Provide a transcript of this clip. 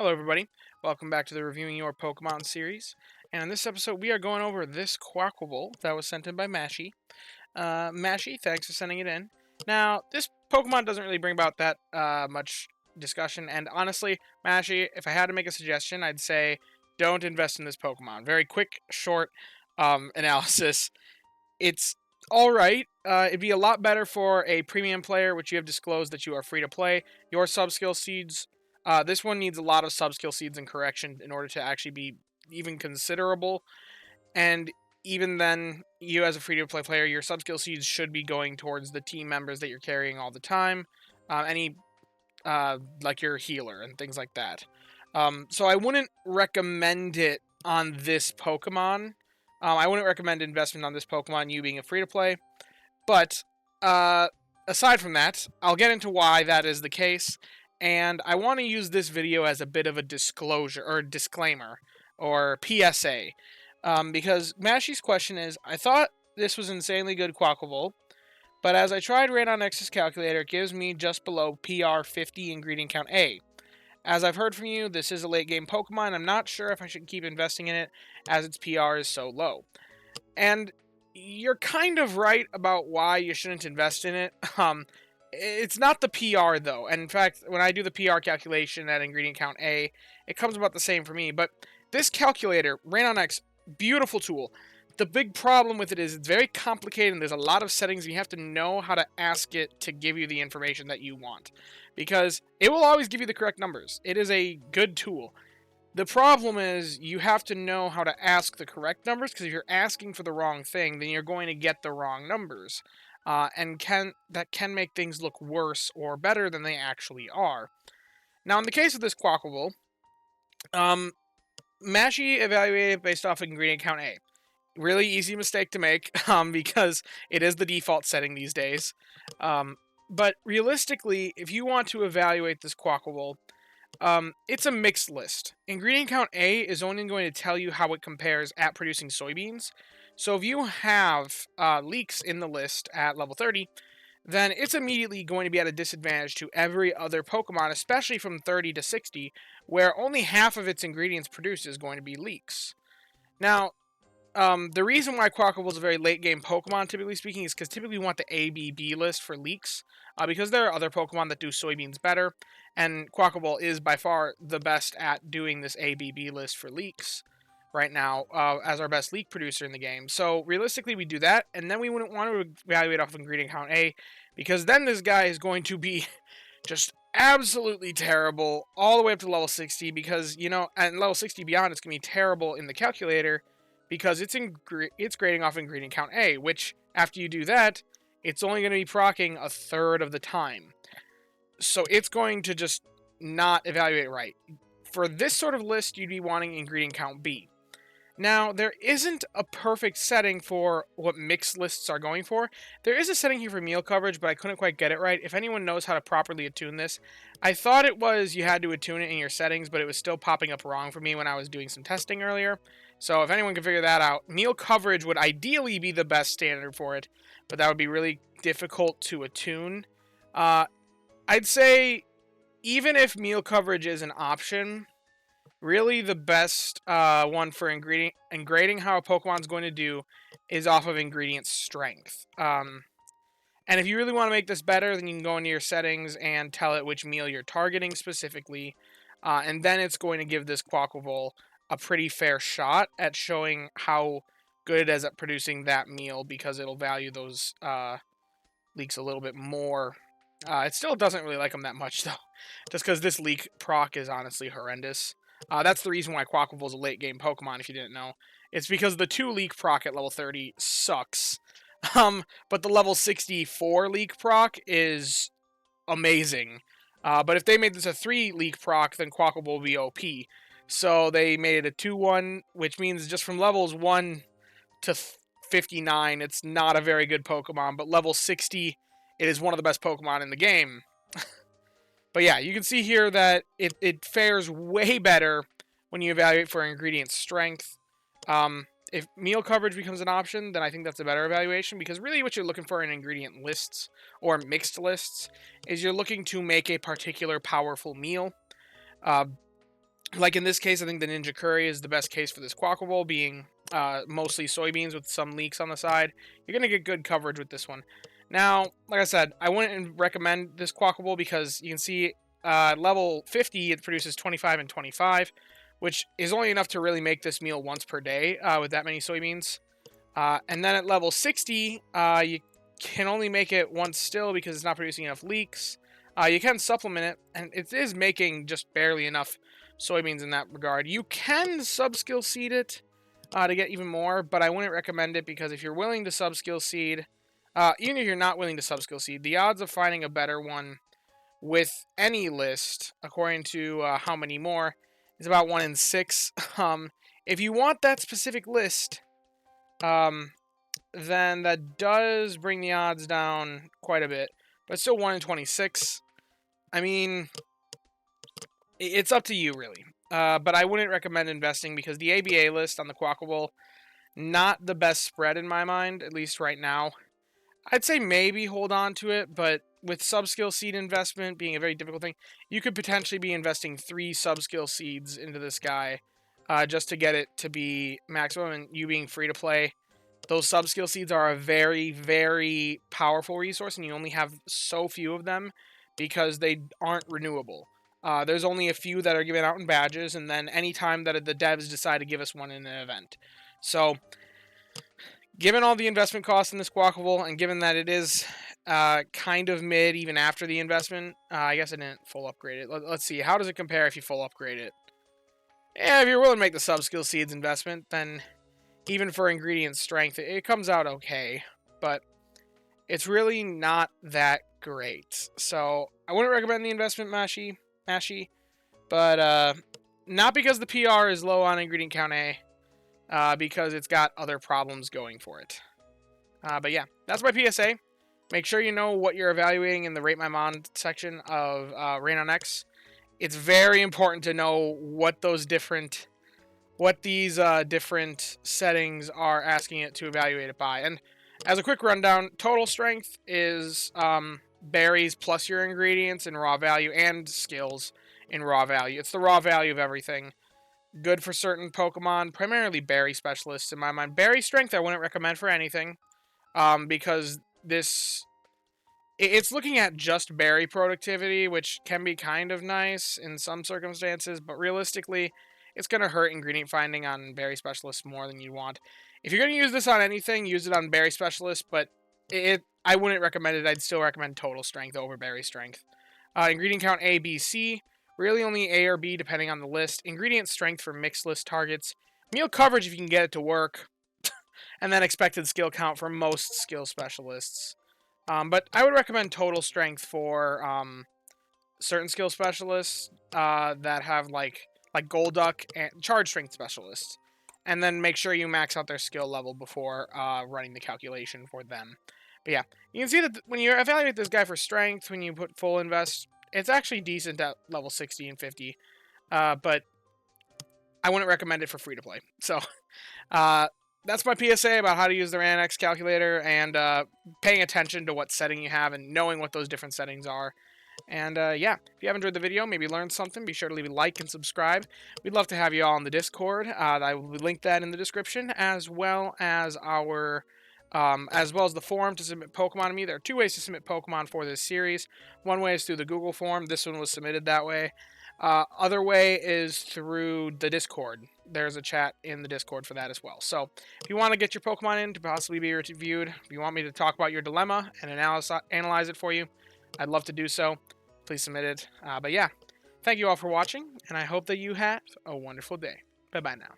Hello, everybody. Welcome back to the Reviewing Your Pokemon series. And in this episode, we are going over this Quaquaval that was sent in by Mashi. Mashi, thanks for sending it in. Now, this Pokemon doesn't really bring about that much discussion, and honestly, Mashi, if I had to make a suggestion, I'd say don't invest in this Pokemon. Very quick, short analysis. It's alright. It'd be a lot better for a premium player, which you have disclosed that you are free to play. Your sub-skill seeds, this one needs a lot of sub-skill seeds and correction in order to actually be even considerable. And even then, you as a free-to-play player, your sub-skill seeds should be going towards the team members that you're carrying all the time. Like your healer and things like that. So I wouldn't recommend it on this Pokemon. I wouldn't recommend investment on this Pokemon, you being a free-to-play. But aside from that, I'll get into why that is the case. And I want to use this video as a bit of a disclosure, or disclaimer, or PSA. Because Mashi's question is, I thought this was insanely good Quaquaval, but as I tried RaenonX's calculator, it gives me just below PR 50 ingredient count A. As I've heard from you, this is a late game Pokemon. I'm not sure if I should keep investing in it, as its PR is so low. And you're kind of right about why you shouldn't invest in it. It's not the PR, though. And in fact, when I do the PR calculation at ingredient count A, it comes about the same for me. But this calculator, RaenonX, beautiful tool. The big problem with it is it's very complicated and there's a lot of settings. And you have to know how to ask it to give you the information that you want, because it will always give you the correct numbers. It is a good tool. The problem is you have to know how to ask the correct numbers, because if you're asking for the wrong thing, then you're going to get the wrong numbers. That can make things look worse or better than they actually are. Now, in the case of this Quaquaval, Mashi evaluated based off of ingredient count A. Really easy mistake to make, because it is the default setting these days. But realistically, if you want to evaluate this Quaquaval, it's a mixed list. Ingredient count A is only going to tell you how it compares at producing soybeans. So if you have leeks in the list at level 30, then it's immediately going to be at a disadvantage to every other Pokemon, especially from 30 to 60, where only half of its ingredients produced is going to be leeks. Now, the reason why Quaquaval is a very late game Pokemon, typically speaking, is because typically we want the ABB list for leeks, because there are other Pokemon that do soybeans better, and Quaquaval is by far the best at doing this ABB list for leeks right now, as our best leek producer in the game. So realistically, we do that, and then we wouldn't want to evaluate off of ingredient count A, because then this guy is going to be just absolutely terrible all the way up to level 60, because, at level 60 beyond, it's going to be terrible in the calculator, because it's grading off ingredient count A, which, after you do that, it's only going to be proccing a third of the time. So it's going to just not evaluate right. For this sort of list, you'd be wanting ingredient count B. Now, there isn't a perfect setting for what mixed lists are going for. There is a setting here for meal coverage, but I couldn't quite get it right. If anyone knows how to properly attune this, I thought it was you had to attune it in your settings, but it was still popping up wrong for me when I was doing some testing earlier. So if anyone can figure that out, meal coverage would ideally be the best standard for it, but that would be really difficult to attune. I'd say even if meal coverage is an option, really the best one for grading how a Pokemon's going to do is off of ingredient strength. And if you really want to make this better, then you can go into your settings and tell it which meal you're targeting specifically. And then it's going to give this Quaquaval a pretty fair shot at showing how good it is at producing that meal, because it'll value those leeks a little bit more. It still doesn't really like them that much, though, just because this leek proc is honestly horrendous. That's the reason why Quaquaval is a late game Pokemon, if you didn't know. It's because the 2 leek proc at level 30 sucks. But the level 64 leek proc is amazing. But if they made this a 3 leek proc, then Quaquaval will be OP. So they made it a 2-1, which means just from levels 1 to 59, it's not a very good Pokemon. But level 60, it is one of the best Pokemon in the game. But yeah, you can see here that it fares way better when you evaluate for ingredient strength. If meal coverage becomes an option, then I think that's a better evaluation, because really what you're looking for in ingredient lists or mixed lists is you're looking to make a particular powerful meal. Like in this case, I think the Ninja Curry is the best case for this Quaquaval, being mostly soybeans with some leeks on the side. You're going to get good coverage with this one. Now, like I said, I wouldn't recommend this Quaquaval because you can see level 50, it produces 25 and 25, which is only enough to really make this meal once per day with that many soybeans. And then at level 60, you can only make it once still because it's not producing enough leeks. You can supplement it, and it is making just barely enough soybeans in that regard. You can subskill seed it to get even more, but I wouldn't recommend it because if you're willing to subskill seed, even if you're not willing to subskill seed, the odds of finding a better one with any list, according to how many more, is about 1 in 6. If you want that specific list, then that does bring the odds down quite a bit. But still 1 in 26. I mean, it's up to you, really. But I wouldn't recommend investing because the ABA list on the Quaquaval, not the best spread in my mind, at least right now. I'd say maybe hold on to it, but with subskill seed investment being a very difficult thing, you could potentially be investing 3 subskill seeds into this guy just to get it to be maximum, and you being free to play. Those subskill seeds are a very, very powerful resource, and you only have so few of them because they aren't renewable. There's only a few that are given out in badges, and then any time that the devs decide to give us one in an event. So, given all the investment costs in this Quaquaval, and given that it is kind of mid even after the investment, I guess I didn't full upgrade it. Let's see, how does it compare if you full upgrade it? Yeah, if you're willing to make the subskill seeds investment, then even for ingredient strength, it comes out okay, but it's really not that great. So I wouldn't recommend the investment, Mashi, but not because the PR is low on ingredient count A, because it's got other problems going for it. But yeah, that's my PSA. Make sure you know what you're evaluating in the Rate My Mon section of RaenonX. It's very important to know what these different settings are asking it to evaluate it by. And as a quick rundown, total strength is berries plus your ingredients in raw value and skills in raw value. It's the raw value of everything. Good for certain Pokemon, primarily berry specialists in my mind. Berry strength I wouldn't recommend for anything because it's looking at just berry productivity, which can be kind of nice in some circumstances, but realistically, it's going to hurt ingredient finding on berry specialists more than you want. If you're going to use this on anything, use it on berry specialists, but I wouldn't recommend it. I'd still recommend total strength over berry strength. Ingredient count A, B, C. Really only A or B depending on the list. Ingredient strength for mixed list targets. Meal coverage if you can get it to work. And then expected skill count for most skill specialists. But I would recommend total strength for certain skill specialists that have like Golduck and charge strength specialists. And then make sure you max out their skill level before running the calculation for them. But yeah, you can see that when you evaluate this guy for strength, when you put full invest, it's actually decent at level 60 and 50. But I wouldn't recommend it for free to play. So that's my PSA about how to use the RaenonX calculator and paying attention to what setting you have and knowing what those different settings are. And yeah, if you have enjoyed the video, maybe learned something, be sure to leave a like and subscribe. We'd love to have you all in the Discord. I will link that in the description, as well as the forum to submit Pokemon to me. There are 2 ways to submit Pokemon for this series. One way is through the Google form. This one was submitted that way. Other way is through the Discord. There's a chat in the Discord for that as well. So if you want to get your Pokemon in to possibly be reviewed, if you want me to talk about your dilemma and analyze it for you, I'd love to do so. Please submit it. But yeah, thank you all for watching, and I hope that you have a wonderful day. Bye-bye now.